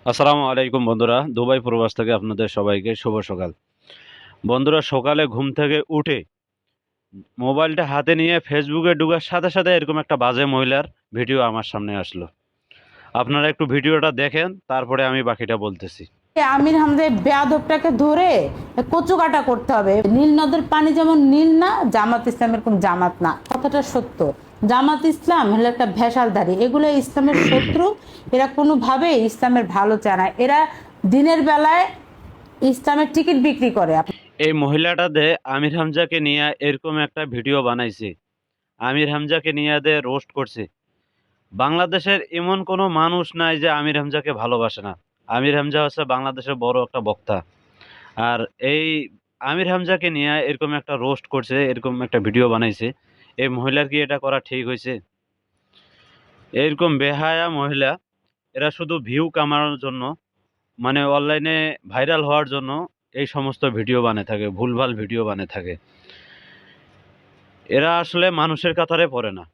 আসসালামু আলাইকুম বন্ধুরা, দুবাই প্রবাস থেকে আপনাদের সবাইকে শুভ সকাল। বন্ধুরা, সকালে ঘুম থেকে উঠে মোবাইলটা হাতে নিয়ে ফেসবুকে ঢোকার সাথে সাথে এরকম একটা বাজে মহিলার ভিডিও আমার সামনে আসলো। আপনারা একটু ভিডিওটা দেখেন, তারপরে আমি বাকিটা বলতেছি। আমির হামজা বেয়াদবটাকে ধরে কচু কাটা করতে হবে। নীল নদের পানি যেমন নীল না, জামাত ইসলাম এরকম জামাত না, কথাটা সত্য। জামাত ইসলাম হলো একটা ভেসালধারী, এগুলো ইসলামের শত্রু। এরা কোনোভাবে ইসলামের ভালো চায় না। এরা দিনের বেলায় ইসলামের টিকিট বিক্রি করে। এই মহিলাটাতে আমির হামজাকে নিয়ে এরকম একটা ভিডিও বানাইছে। আমির হামজাকে নিয়ে রোস্ট করছে। বাংলাদেশের এমন কোনো মানুষ নাই যে আমির হামজাকে ভালোবাসে না। আমির হামজা হচ্ছে বাংলাদেশের বড় একটা বক্তা। আর এই আমির হামজাকে নিয়ে এরকম একটা রোস্ট করছে, এরকম একটা ভিডিও বানাইছে। এই মহিলার কি এটা করা ঠিক হয়েছে? এরকম বেহায়া মহিলা, এরা শুধু ভিউ কামানোর জন্য, মানে অনলাইনে ভাইরাল হওয়ার জন্য এই সমস্ত ভিডিও বানিয়ে থাকে, ভুলভাল ভিডিও বানিয়ে থাকে। এরা আসলে মানুষের কাতারে পড়ে না।